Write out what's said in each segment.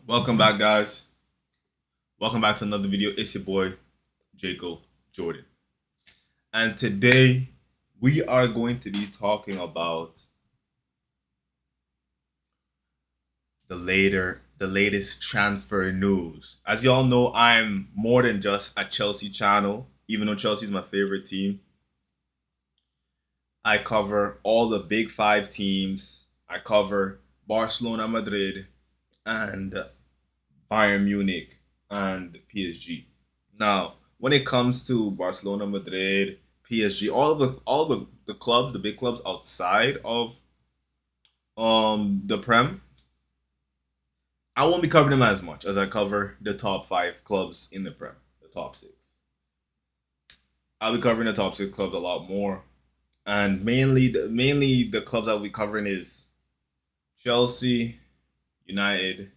Welcome back, guys. Welcome back to another video. It's your boy, Jacob Jordan. And today, we are going to be talking about the latest transfer news. As y'all know, I'm more than just a Chelsea channel, even though Chelsea is my favorite team. I cover all the big five teams. I cover Barcelona, Madrid, and Bayern Munich and PSG. Now, when it comes to Barcelona, Madrid, PSG, all the clubs, the big clubs outside of the Prem, I won't be covering them as much as I cover the top five clubs in the Prem, the top six. I'll be covering the top six clubs a lot more, and mainly the clubs I'll be covering is Chelsea, United,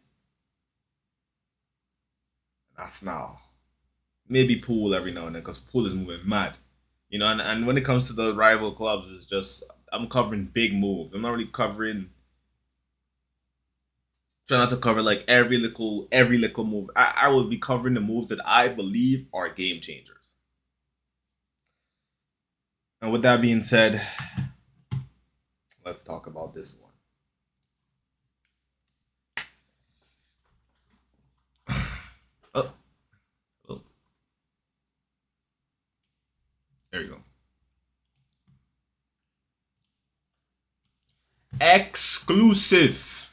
Arsenal, maybe Pool every now and then because Pool is moving mad. And when it comes to the rival clubs, it's just I'm covering big moves. I'm not really trying not to cover like every little move. I will be covering the moves that I believe are game changers. And with that being said, let's talk about this one. Oh, oh, there you go. Exclusive.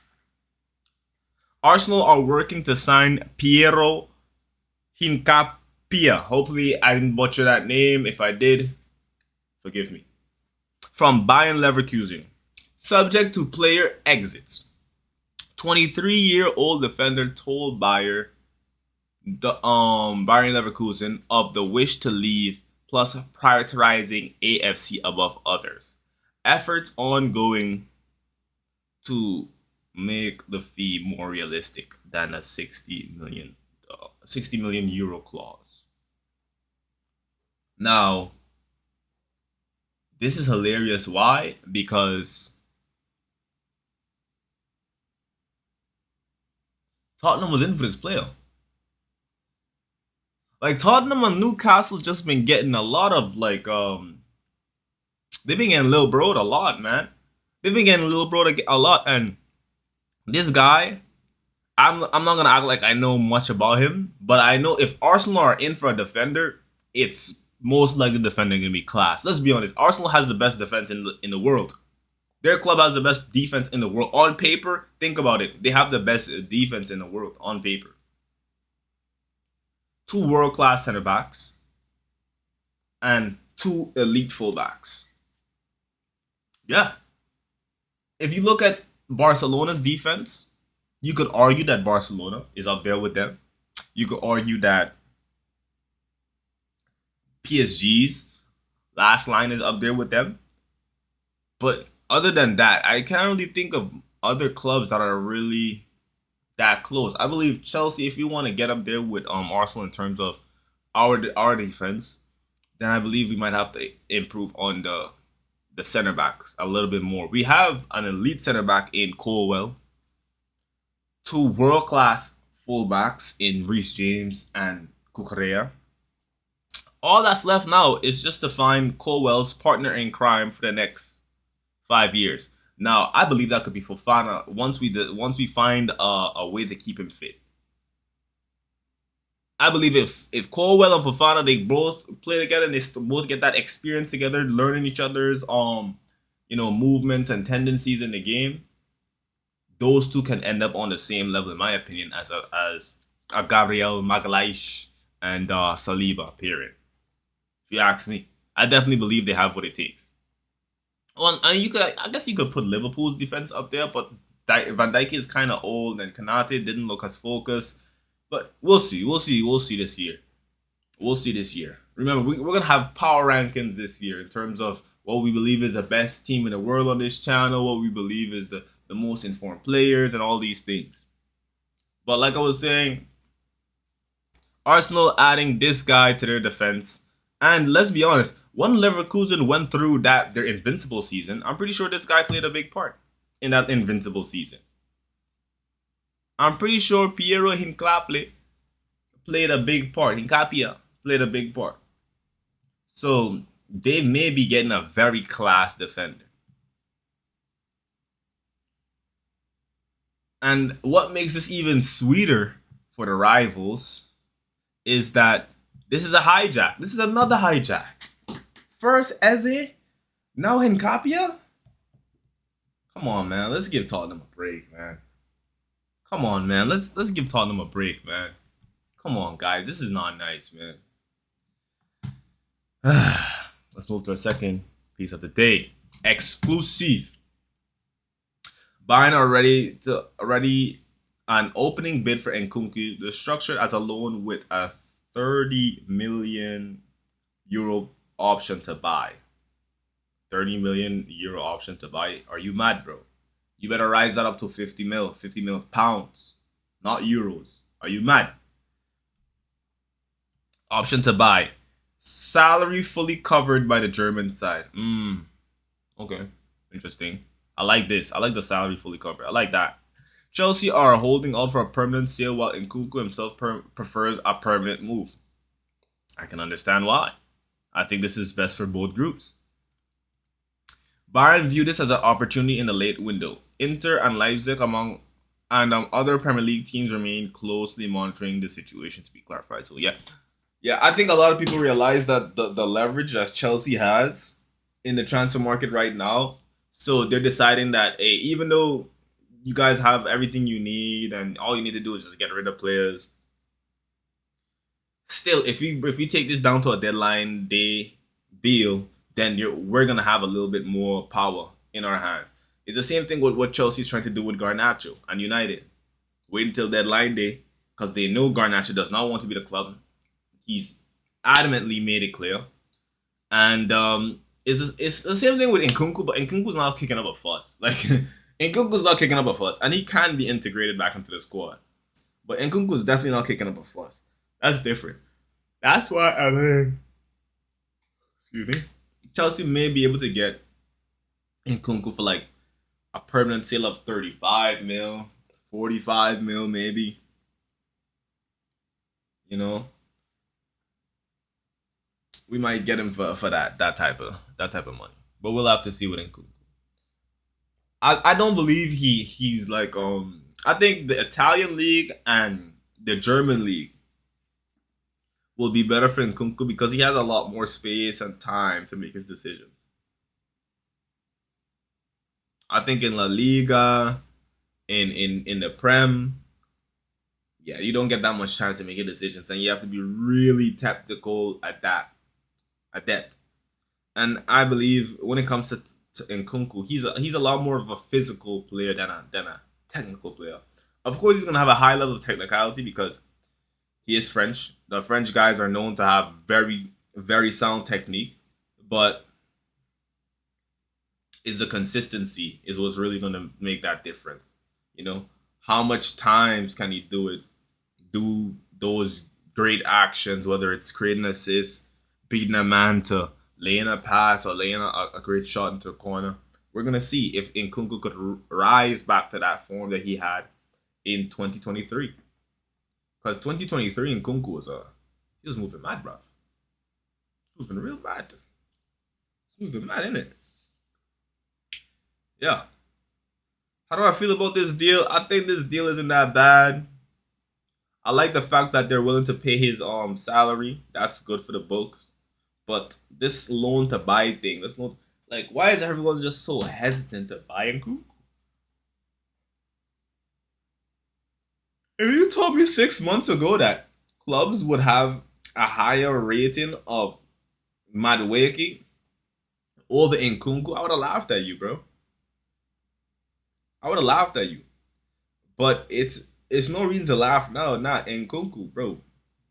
Arsenal are working to sign Piero Hincapia. Hopefully, I didn't butcher that name. If I did, forgive me. From Bayern Leverkusen. Subject to player exits. 23-year-old defender told Bayern Leverkusen of the wish to leave, plus prioritizing AFC above others. Efforts ongoing to make the fee more realistic than a 60 million euro clause. Now, this is hilarious. Why? Because Tottenham was in for this player. Like Tottenham and Newcastle just been getting a lot of they've been getting Lil Bro a lot, man. They've been getting Lil Bro a lot, and this guy, I'm not gonna act like I know much about him, but I know if Arsenal are in for a defender, it's most likely the defender gonna be class. Let's be honest, Arsenal has the best defense in the world. Their club has the best defense in the world. On paper, think about it. They have the best defense in the world on paper. Two world-class center backs and two elite fullbacks. Yeah. If you look at Barcelona's defense, you could argue that Barcelona is up there with them. You could argue that PSG's last line is up there with them. But other than that, I can't really think of other clubs that are really that close. I believe Chelsea, if you want to get up there with Arsenal in terms of our defense, then I believe we might have to improve on the center backs a little bit more. We have an elite center back in Colwell, two world class fullbacks in Reece James and Cucurella. All that's left now is just to find Colwell's partner in crime for the next 5 years. Now, I believe that could be Fofana once we find a way to keep him fit. I believe if Colwell and Fofana, they both play together and they both get that experience together, learning each other's movements and tendencies in the game, those two can end up on the same level, in my opinion, as a Gabriel Magalhaes and Saliba. Period. If you ask me, I definitely believe they have what it takes. Well, and I guess you could put Liverpool's defense up there, but Van Dijk is kind of old, and Konate didn't look as focused. But we'll see this year. We'll see this year. Remember, we're gonna have power rankings this year in terms of what we believe is the best team in the world on this channel, what we believe is the most informed players, and all these things. But like I was saying, Arsenal adding this guy to their defense, and let's be honest, when Leverkusen went through their invincible season, I'm pretty sure this guy played a big part in that invincible season. I'm pretty sure Piero Hincapié played a big part. Hincapia played a big part. So they may be getting a very class defender. And what makes this even sweeter for the rivals is that this is a hijack. This is another hijack. First Eze, now Hincapia. Come on, man. Let's give Tottenham a break, man. Come on, man. Let's give Tottenham a break, man. Come on, guys. This is not nice, man. Let's move to our second piece of the day. Exclusive. Bayern already an opening bid for Nkunku. The structured as a loan with a 30 million euro option to buy. 30 million euro option to buy. Are you mad, bro? You better rise that up to 50 mil pounds, not euros. Are you mad? Option to buy. Salary fully covered by the German side. Okay. Interesting. I like this. I like the salary fully covered. I like that. Chelsea are holding out for a permanent sale while Nkunku himself prefers a permanent move. I can understand why. I think this is best for both groups. Bayern view this as an opportunity in the late window. Inter and Leipzig among other Premier League teams remain closely monitoring the situation to be clarified. So yeah, I think a lot of people realize that the leverage that Chelsea has in the transfer market right now. So they're deciding that, hey, even though you guys have everything you need and all you need to do is just get rid of players, still, if we take this down to a deadline day deal, then we're gonna have a little bit more power in our hands. It's the same thing with what Chelsea's trying to do with Garnacho and United. Wait until deadline day because they know Garnacho does not want to be the club. He's adamantly made it clear, and it's the same thing with Nkunku, but Nkunku's not kicking up a fuss. Like Nkunku's not kicking up a fuss, and he can be integrated back into the squad. But Nkunku's definitely not kicking up a fuss. That's different. That's why I mean, excuse me, Chelsea may be able to get Nkunku for like a permanent sale of 35 mil, 45 mil, maybe. You know, we might get him for that type of money. But we'll have to see with Nkunku. I don't believe he's like I think the Italian league and the German league will be better for Nkunku because he has a lot more space and time to make his decisions. I think in La Liga, in the Prem, yeah, you don't get that much time to make your decisions, and you have to be really tactical at that. And I believe when it comes to Nkunku, he's a lot more of a physical player than a technical player. Of course, he's gonna have a high level of technicality because he is French. The French guys are known to have very, very sound technique, but is the consistency is what's really gonna make that difference. You know, how much times can he do those great actions, whether it's creating assists, beating a man to laying a pass or laying a great shot into a corner. We're going to see if Nkunku could rise back to that form that he had in 2023. Because 2023 Nkunku he was moving mad, bro. He was moving real bad. He was moving mad, innit? Yeah. How do I feel about this deal? I think this deal isn't that bad. I like the fact that they're willing to pay his salary. That's good for the books. But this loan to buy thing, why is everyone just so hesitant to buy Nkunku? If you told me 6 months ago that clubs would have a higher rating of Madueke over Nkunku, I would have laughed at you, bro. I would have laughed at you. But it's no reason to laugh now. Not Nkunku, bro.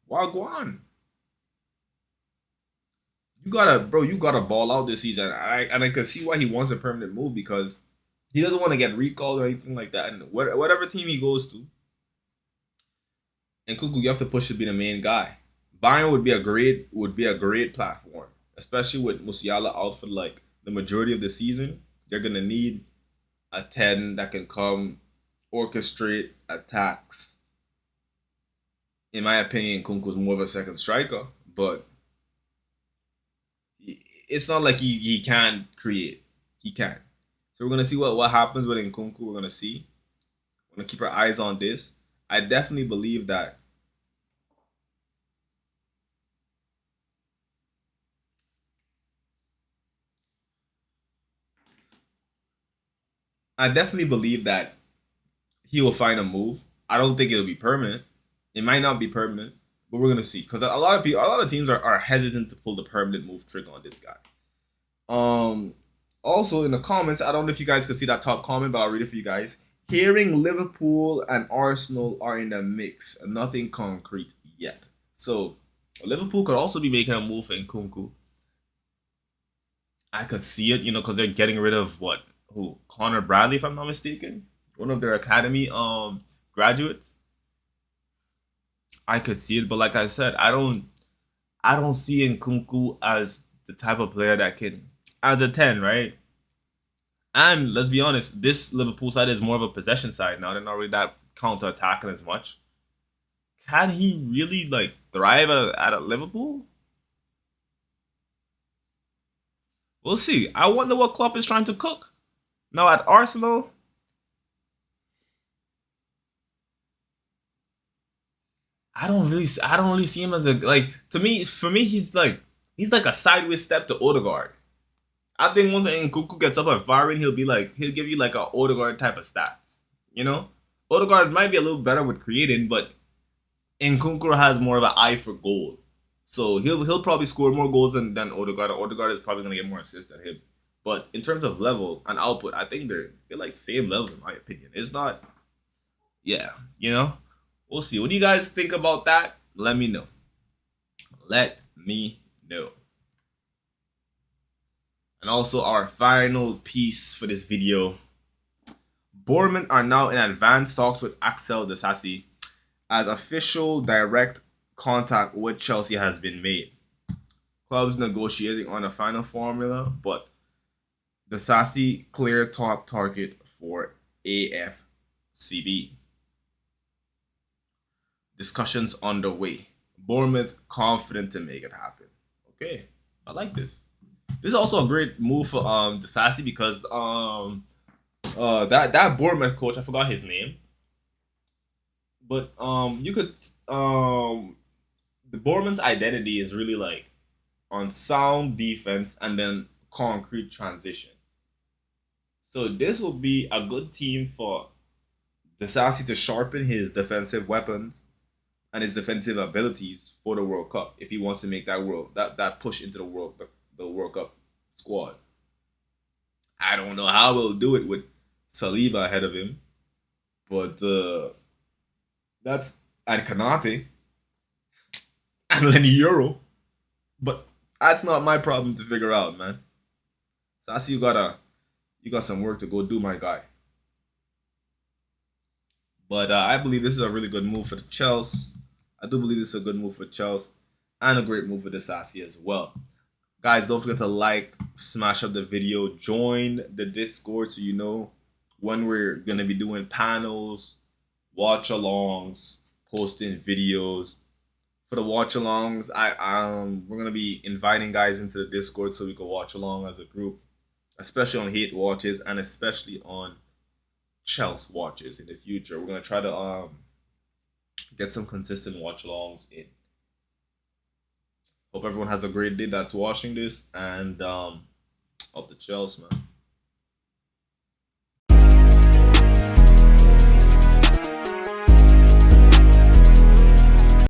Wagwan. You gotta ball out this season. I can see why he wants a permanent move because he doesn't want to get recalled or anything like that. And whatever team he goes to, Nkunku, you have to push to be the main guy. Bayern would be a great platform, especially with Musiala out for like the majority of the season. They're gonna need a 10 that can come orchestrate attacks. In my opinion, Nkunku's more of a second striker, but it's not like he can't create. He can. So we're gonna see what happens with Nkunku. We're gonna see. We're gonna keep our eyes on this. I definitely believe that he will find a move. I don't think it'll be permanent. It might not be permanent, but we're gonna see. Because a lot of people, a lot of teams are hesitant to pull the permanent move trigger on this guy. Um, Also in the comments, I don't know if you guys could see that top comment, but I'll read it for you guys. Hearing Liverpool and Arsenal are in the mix, nothing concrete yet. So Liverpool could also be making a move for Nkunku. I could see it, because they're getting rid of Connor Bradley, if I'm not mistaken, one of their academy graduates. I could see it, but like I said, I don't see Nkunku as the type of player that can, as a 10, right? And let's be honest, this Liverpool side is more of a possession side now. They're not really that counter attacking as much. Can he really thrive at a Liverpool? We'll see. I wonder what Klopp is trying to cook. Now at Arsenal, I don't really see him as to me, for me he's like a sideways step to Odegaard. I think once Nkunku gets up and firing, he'll give you like a Odegaard type of stats. Odegaard might be a little better with creating, but Nkunku has more of an eye for goal. So he'll probably score more goals than Odegaard. Odegaard is probably gonna get more assists than him. But in terms of level and output, I think they're like same level in my opinion. It's not, yeah, we'll see. What do you guys think about that? Let me know. Let me know. And also our final piece for this video. Bournemouth are now in advanced talks with Axel Disasi as official direct contact with Chelsea has been made. Clubs negotiating on a final formula, but Disasi clear top target for AFCB. Discussions underway. Bournemouth confident to make it happen. Okay, I like this. This is also a great move for Disasi because that Bournemouth coach, I forgot his name, but you could the Bournemouth's identity is really on sound defense and then concrete transition. So this will be a good team for Disasi to sharpen his defensive weapons and his defensive abilities for the World Cup if he wants to make that push into the World Cup squad. I don't know how we'll do it with Saliba ahead of him, but that's and Kanate and Lenny Euro, but that's not my problem to figure out, man. So I see you got some work to go do, my guy. But I believe this is a really good move for the Chelsea. I do believe this is a good move for Chelsea and a great move for Disasi as well. Guys, don't forget to smash up the video, join the Discord so you know when we're gonna be doing panels, watch-alongs, posting videos. For the watch-alongs, we're gonna be inviting guys into the Discord so we can watch along as a group, especially on hate watches and especially on Chelsea watches in the future. We're gonna try to get some consistent watch-alongs in. Hope everyone has a great day that's watching this, and up to Chelsea, man.